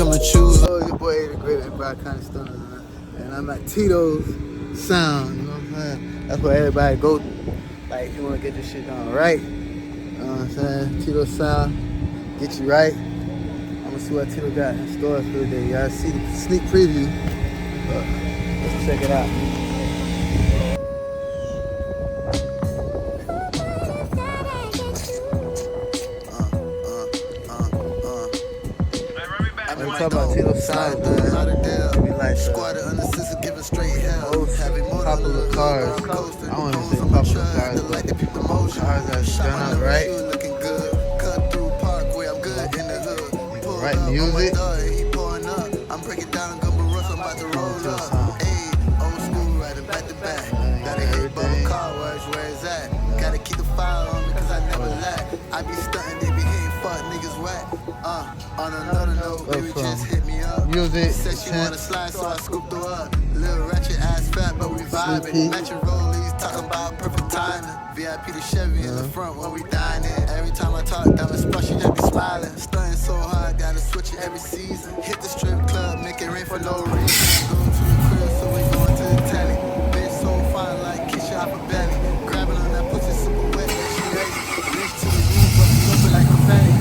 come and choose. Oh, your boy the great everybody kind of stunner, and I'm at Tito's sound. You know what I'm saying? That's where everybody go. Like if you want to get this shit done right. You know what I'm saying? Tito's sound, get you right. I'm gonna see what Tito got in store for the day. Y'all see the sneak preview. Let's check it out. I'm talking about Tito's sound, man. We like most popular cars. I want to say popular cars, but cars that's done up right. Right music. I'm breaking down Gumbo I'm about to roll up. Ayy, old school riding back to back. Gotta hit bubble car, where is that? Gotta keep the fire on me cause I never lack. I be stunting, they be hitting fuck niggas whack. On another note, baby just hit me up. Music. Said she wanna slide, so I scooped her up. Little ratchet ass fat, but we vibing. Matching rollies, talking about perfect timing. VIP to Chevy in the front when we dining. Every time I talk, diamond splash, she just be smiling. Stunting so hard, gotta switch it every season. Hit the strip club, make it rain for no reason. Go to the crib, so we going to the telly. Bitch so fine like Keisha off her belly. Grabbing on that pussy super wet, like she ready. Reach to the roof, but she open like confetti.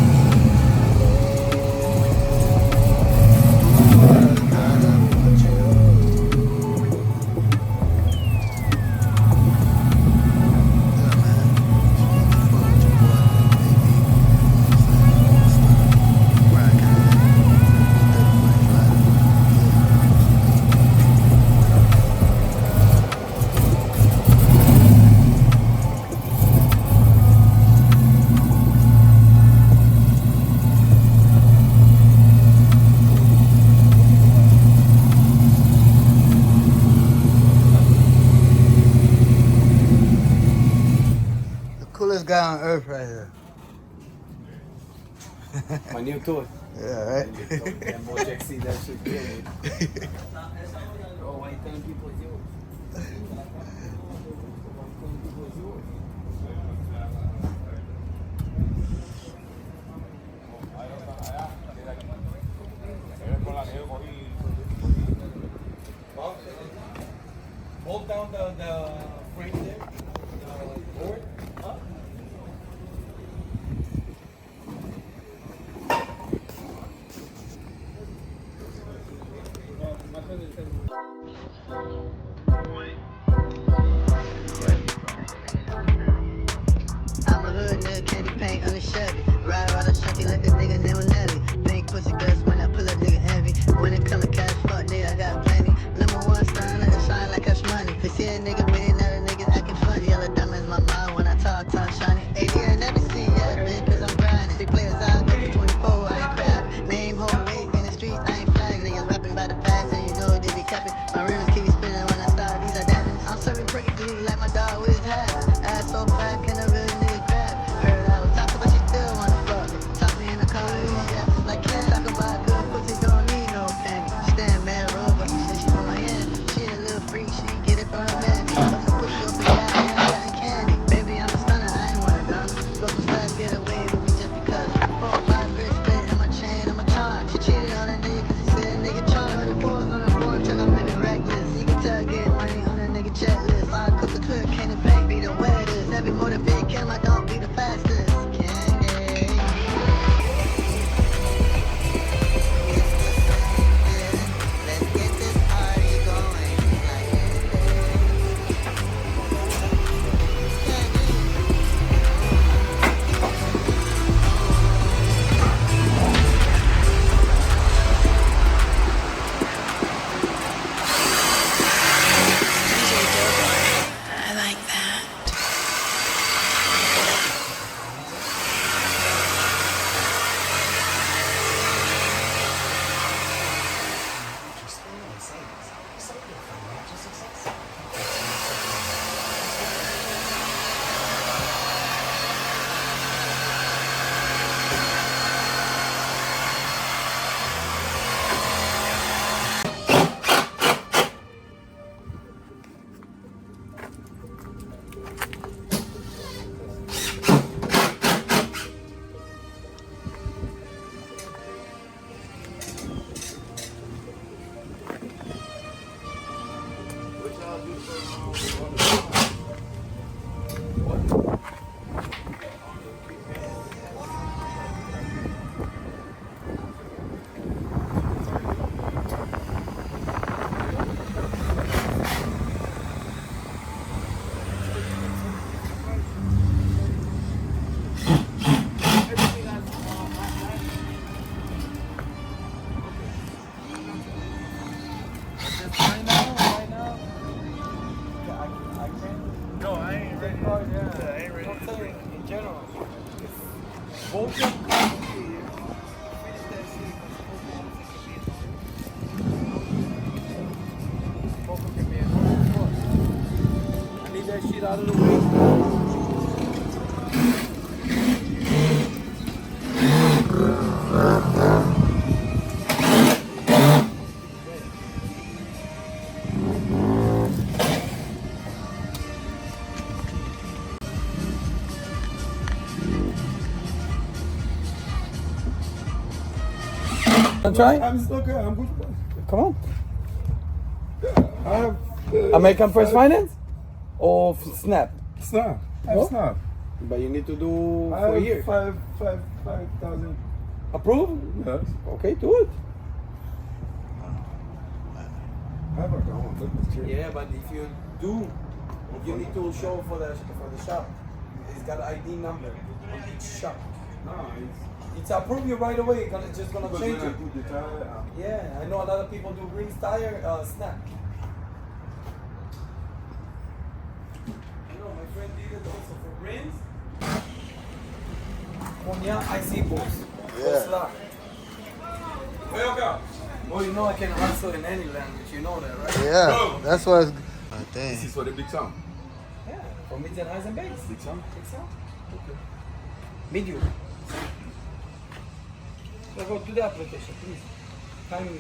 Coolest guy on earth right here. My new toy. Yeah, right? And Bojack see that shit good. Oh, why you telling people it's yours? Hold down the frame there. Board. I'm a hood nigga, candy paint on the Chevy. Ride around the Chevy like a nigga named Nelly. Pink pussy girls when I pull up nigga heavy. When it come to cash, fuck nigga, I got plenty. Number one sign like a shine like cash money. They see a nigga million, now the niggas acting funny. Yellow diamonds in my mouth when I talk shiny. 80 I never see yet, man, cause I'm grinding. Three players out, nigga 24, I ain't crap. Name, home, weight in the streets, I ain't flag. Niggas rapping by the bags and you know they be capping. My rims keep spinning when I start, these are diamonds. I'm serving break dude like my dog with his hat. Ass so fat, can I really nigga grab? Heard I was talking, but she still wanna fuck. Talk me in the car, yeah. Like can't talk about good pussy, don't need no panty. Stand mad road, but she said she from Miami. She a little freak, she get it from her man. Fuck the pussy up and down, yeah, got candy. Baby, I'm a stunner, I ain't wanna gun. Go some fast, get away with me just because. 4 or 5 bricks split in my chain, I'm a charm. She cheated on a nigga cause he said nigga charm. The boys on the board, till I'm living right. I'm trying. I'm still okay. I'm good. Come on. I have American First Finance or Snap? Snap. I have Snap. But you need to do I for a have year. 5,000. Approved? Yes. Okay, do it. I have account. Let me check. Yeah, but if you do, you need to show for the shop. It's got an ID number on each shop. No, It's approved you right away. It's just gonna because change when I it. put the tire, Yeah, I know a lot of people do ring tire Snap. I know my friend did it also for rims. Konya IC books. Yeah. Welcome. Oh, you know I can answer in any language. You know that, right? Yeah, that's what it's... Oh, This dang. is for the big sound. Yeah. For mids and highs and bass. Big sound. Big sound. Okay. Medium. So go to the application, please. Time.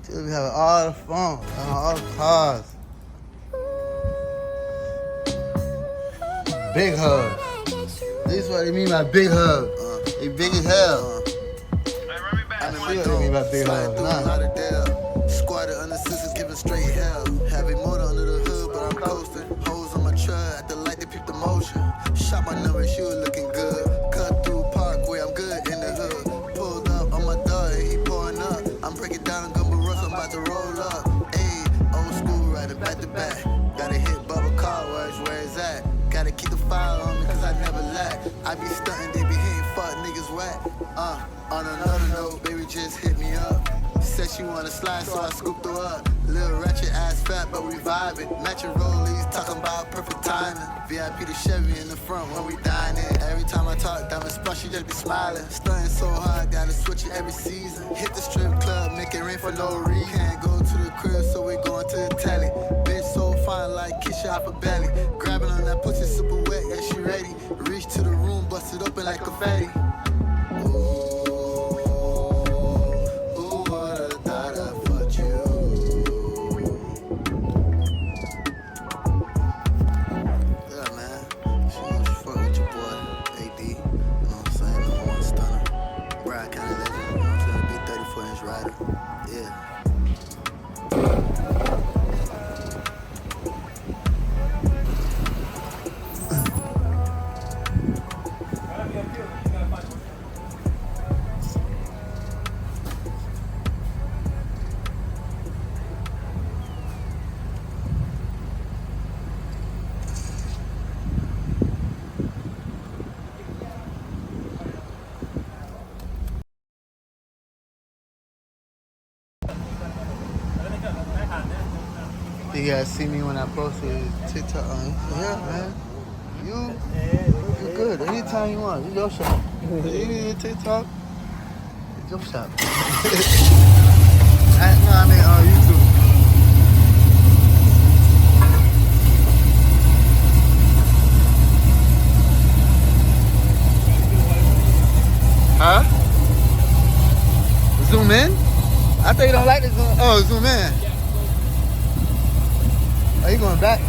Still be having all the phone, all the cars. Big hug. This is what they mean by big hug. They big as hell. I see what they mean by big hug. Nah. Squatted under sisters, giving straight hell. Having motor under the hood, but I'm coasting. Hoes on my truck, at the light, they peep the motion. Shot my number, she was looking good. Cut through Parkway, I'm good in the hood. Pulled up on my dog, he pouring up. I'm breaking down Gumbo Rush, I'm about to roll up. Ayy, old school riding back to back. Gotta hit Bubba car, where it's at. Gotta keep the fire on me, cause I never lack. I be stunting, they be hitting fuck niggas whack. On another note, baby just hit me up. Said she wanna slide, so I scooped her up. Little ratchet ass fat, but we vibing. Matching rollies, talking about perfect timing. VIP to Chevy in the front when we dining. Every time I talk, diamond splash, she just be smiling. Stunting so hard, gotta switch it every season. Hit the strip club, make it rain for no reason. Can't go to the crib, so we going to the telly. Bitch so fine like Kisha off her belly. Grabbing on that pussy super wet, yeah she ready. Reach to the room, bust it open like confetti. You guys see me when I posted TikTok on yeah, man. You good. Anytime you want. It's your shop. You need a TikTok, it's your shop. I mean on YouTube. Huh? Zoom in? I thought you don't like this. Oh, zoom in. Are you going back?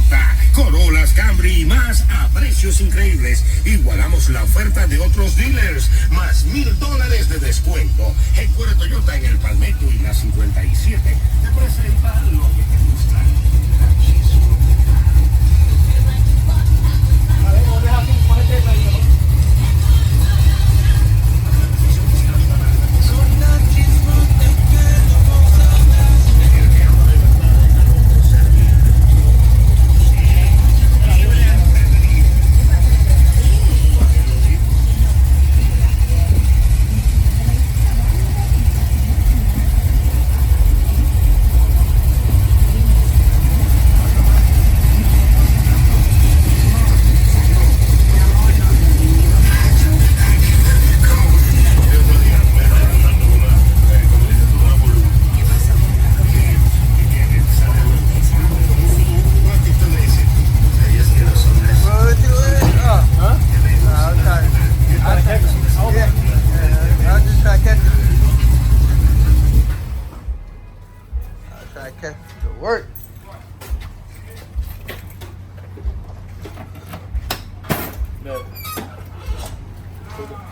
Toyota, Corollas, Camry y más a precios increíbles. Igualamos la oferta de otros dealers, más $1,000 de descuento. Headquarter Toyota en el Palmetto y la 57 te presenta lo que te gusta.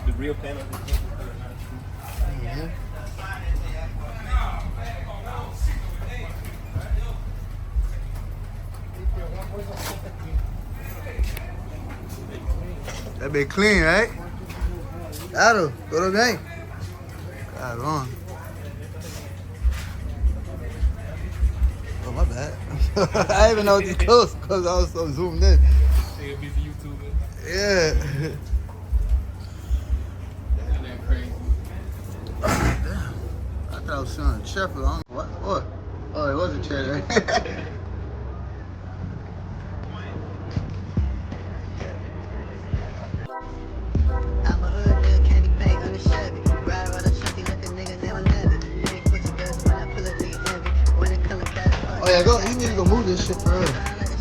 The real panel. That be clean, right? Claro, todo bien. Claro. Oh, my bad. I didn't even know this close because I was so zoomed in. You're a busy YouTuber. Yeah. Isn't that crazy? Damn. I thought I was sitting on a chair for long. What? Oh, it was a chair, right? I'm a hood nigga, candy paint on the Chevy. Ride around a shunty like a nigga named Nelly. Big pussy girls when I pull a nigga heavy. When it come to cash, Oh yeah, go. You need to go move this shit for real.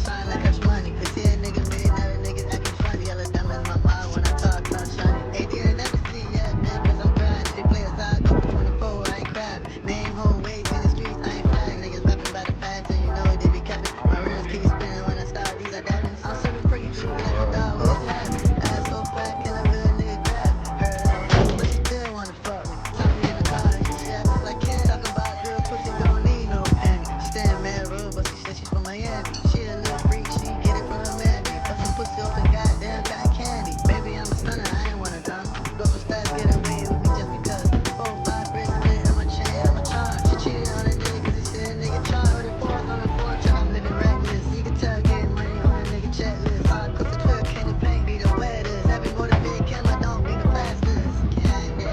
shine like cash money. Cause see a nigga millionaire, niggas acting funny. Yellow diamonds in my mind when I talk, I'm shiny. AD ain't never see yet, man, cause I'm grinding. They play us out, go 24, I ain't crabbing. Name home wage in the streets, I ain't flagging. Niggas rapping by the past, and you know they be capping. My rims keep spinning when I start, these are diamonds. I'm serving pretty true, like a dog, what's happening? Ass so fat, can a real nigga grab it? Heard I was old, but she still wanna fuck me. Top me in the car, and she act like Ken. Talking about girl pussy, don't need no penny. Stand mad rude, but she said she's from Miami. She a little freak, she get it from her mammy. Put some pussy open, goddamn got candy. Baby, I'm a stunner, I ain't wanna dumb. Go for stats, get away with me just because. 4, 5 bricks, split in my chain, I'm a charge. She cheated on a nigga cause he said a nigga charge. With it fours on the floor, I'm living reckless. You can tell getting money on a nigga checklist. Hard cook the 12, candy paint, be the wettest. Every motivated camera don't be the fastest. Candy.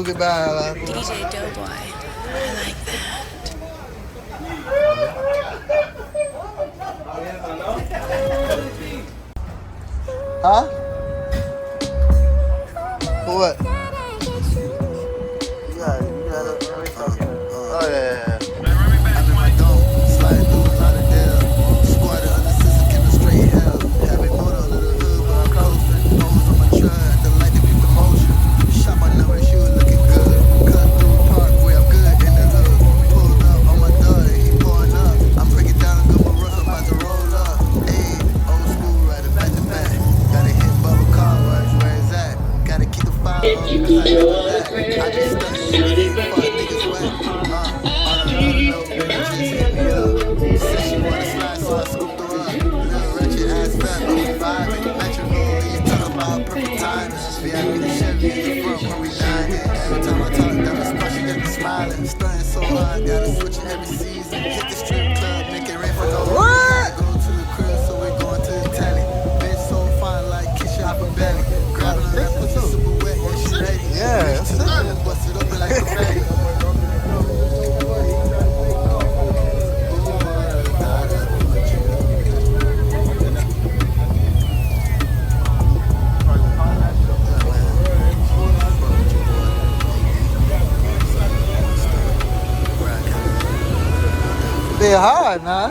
Goodbye. DJ Doughboy. I like that. Huh? For what? Oh yeah. I'm in my dome, sliding through a lot of deals. Squatted under system, keeping straight hell. Having motor under the hood, but I'm coasting. Holes on my truck, the light to keep the motion. Shot my number, she was looking good. Cut through the park, where I'm good in the hood. Pulled up on my daughter, he pouring up. I'm breaking down a couple runs, I'm about to roll up. Ayy, old school rider, back to back. Gotta hit bubble car rush, where is that? Gotta keep the fire on, cause I never that. I just stunned shit, fuck niggas wet. Stunning so hard, gotta switch it every season. Hit the strip club, make it rain for no reason. Go to the crib, so we going to the telly. Bitch so fine, like Kisha off her belly. Grabbing her that pussy super wet, and she ready. Yeah, that's it. Bust it open like confetti. They hard, nah.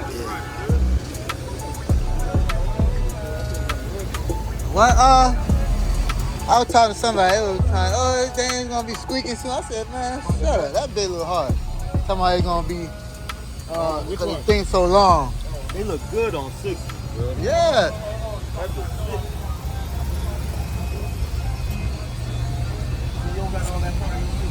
What, I was talking to somebody, they was trying, oh, this thing's gonna be squeaking soon. I said, man, shut up, that bit a little hard. Talking about it's gonna be, because the thing's so long. They look good on 60, bro. Yeah. That's a 6. You don't got all that part.